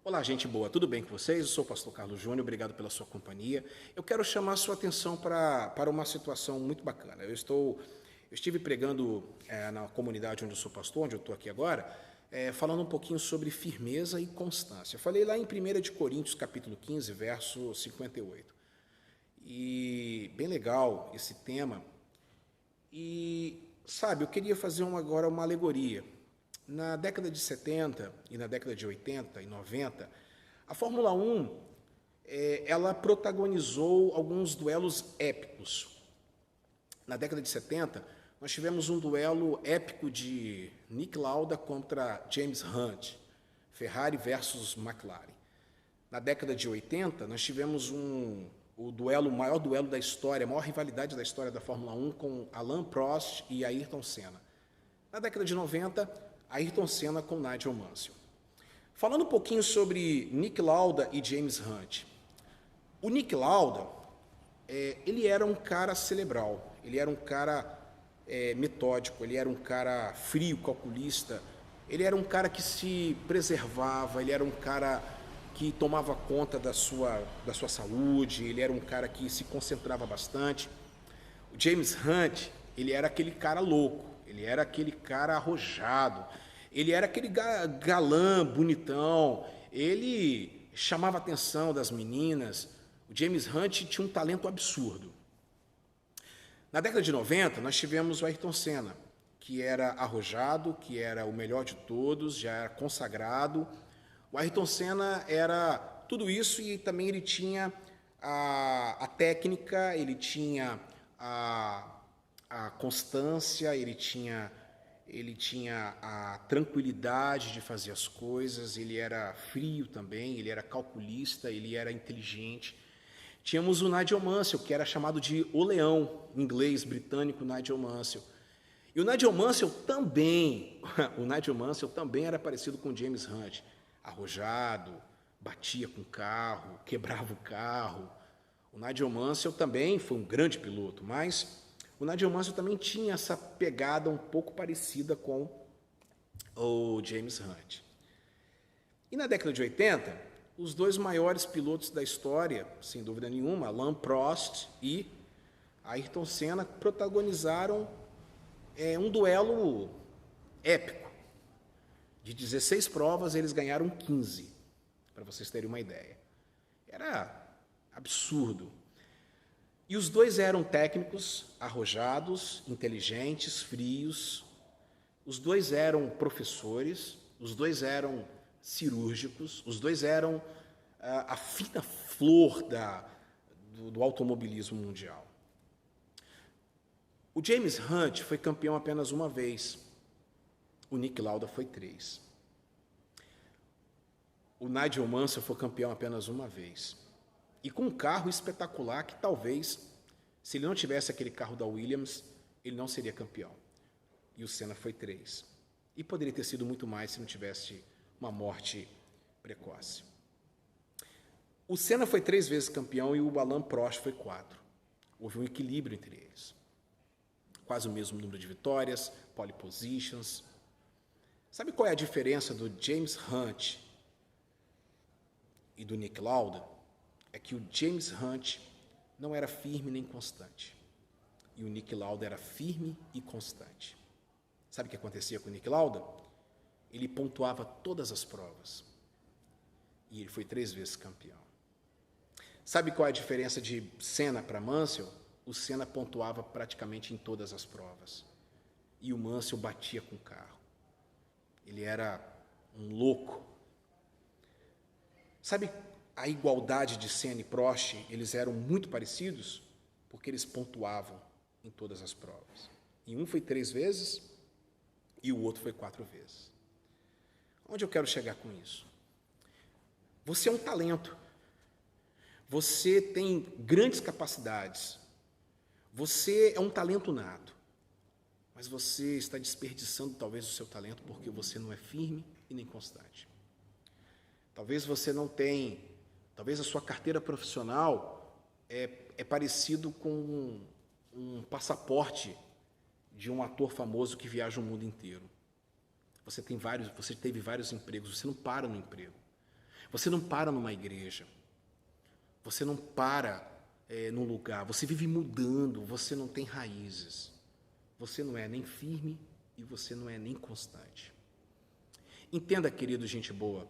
Olá, gente boa, tudo bem com vocês? Eu sou o pastor Carlos Júnior, obrigado pela sua companhia. Eu quero chamar a sua atenção para uma situação muito bacana. Eu estive pregando na comunidade onde eu sou pastor, onde eu estou aqui agora, falando um pouquinho sobre firmeza e constância. Eu falei lá em 1 de Coríntios, capítulo 15, verso 58. E bem legal esse tema. E, sabe, eu queria fazer agora uma alegoria. Na década de 70 e na década de 80 e 90, a Fórmula 1 ela protagonizou alguns duelos épicos. Na década de 70, nós tivemos um duelo épico de Nick Lauda contra James Hunt, Ferrari versus McLaren. Na década de 80, nós tivemos o maior duelo da história, a maior rivalidade da história da Fórmula 1 com Alain Prost e Ayrton Senna. Na década de 90, Ayrton Senna com Nigel Mansell. Falando um pouquinho sobre Nick Lauda e James Hunt. O Nick Lauda, ele era um cara cerebral, ele era um cara metódico, ele era um cara frio, calculista, ele era um cara que se preservava, ele era um cara que tomava conta da sua saúde, ele era um cara que se concentrava bastante. O James Hunt, ele era aquele cara louco, ele era aquele cara arrojado, ele era aquele galã, bonitão, ele chamava a atenção das meninas. O James Hunt tinha um talento absurdo. Na década de 90, nós tivemos o Ayrton Senna, que era arrojado, que era o melhor de todos, já era consagrado. O Ayrton Senna era tudo isso e também ele tinha a técnica, ele tinha a constância, ele tinha a tranquilidade de fazer as coisas, ele era frio também, ele era calculista, ele era inteligente. Tínhamos o Nigel Mansell, que era chamado de O Leão, em inglês, britânico, Nigel Mansell. E o Nigel Mansell também era parecido com o James Hunt, arrojado, batia com o carro, quebrava o carro. O Nigel Mansell também foi um grande piloto, mas o Nigel Mansell também tinha essa pegada um pouco parecida com o James Hunt. E na década de 80, os dois maiores pilotos da história, sem dúvida nenhuma, Alain Prost e Ayrton Senna, protagonizaram um duelo épico. De 16 provas, eles ganharam 15, para vocês terem uma ideia. Era absurdo. E os dois eram técnicos, arrojados, inteligentes, frios. Os dois eram professores, os dois eram cirúrgicos, os dois eram a fina flor do automobilismo mundial. O James Hunt foi campeão apenas uma vez. O Nick Lauda foi 3. O Nigel Mansell foi campeão apenas uma vez. E com um carro espetacular que talvez, se ele não tivesse aquele carro da Williams, ele não seria campeão. E o Senna foi 3. E poderia ter sido muito mais se não tivesse uma morte precoce. O Senna foi 3 vezes campeão e o Alain Prost foi 4. Houve um equilíbrio entre eles. Quase o mesmo número de vitórias, pole positions. Sabe qual é a diferença do James Hunt e do Nick Lauda? É que o James Hunt não era firme nem constante. E o Nick Lauda era firme e constante. Sabe o que acontecia com o Nick Lauda? Ele pontuava todas as provas. E ele foi 3 vezes campeão. Sabe qual é a diferença de Senna para Mansell? O Senna pontuava praticamente em todas as provas. E o Mansell batia com o carro. Ele era um louco. Sabe a igualdade de Senna e Prost? Eles eram muito parecidos porque eles pontuavam em todas as provas. E um foi 3 vezes e o outro foi 4 vezes. Onde eu quero chegar com isso? Você é um talento. Você tem grandes capacidades. Você é um talento nato. Mas você está desperdiçando talvez o seu talento porque você não é firme e nem constante. Talvez você não tenha, talvez a sua carteira profissional é parecido com um passaporte de um ator famoso que viaja o mundo inteiro. Você teve vários empregos, você não para no emprego. Você não para numa igreja. Você não para num lugar. Você vive mudando. Você não tem raízes. Você não é nem firme e você não é nem constante. Entenda, querido, gente boa,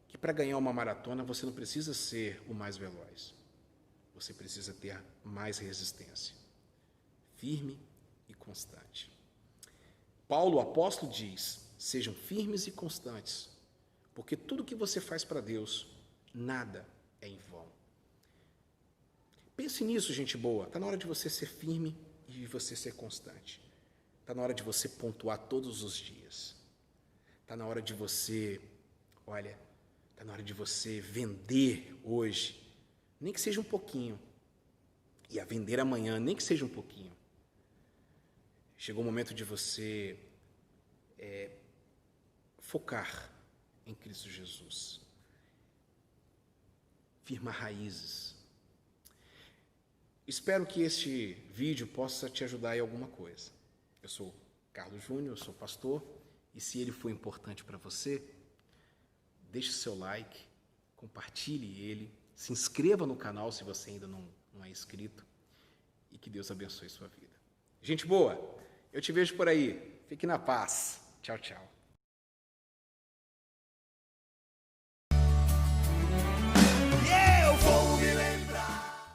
que para ganhar uma maratona você não precisa ser o mais veloz. Você precisa ter mais resistência. Firme e constante. Paulo, o apóstolo, diz: sejam firmes e constantes, porque tudo que você faz para Deus, nada é em vão. Pense nisso, gente boa. Está na hora de você ser firme e de você ser constante. Está na hora de você pontuar todos os dias. Está na hora de você, está na hora de você vender hoje, nem que seja um pouquinho, e a vender amanhã, nem que seja um pouquinho. Chegou o momento de você focar em Cristo Jesus. Firmar raízes. Espero que este vídeo possa te ajudar em alguma coisa. Eu sou Carlos Júnior, eu sou pastor, e se ele for importante para você, deixe seu like, compartilhe ele, se inscreva no canal se você ainda não é inscrito, e que Deus abençoe sua vida. Gente boa, eu te vejo por aí. Fique na paz. Tchau, tchau.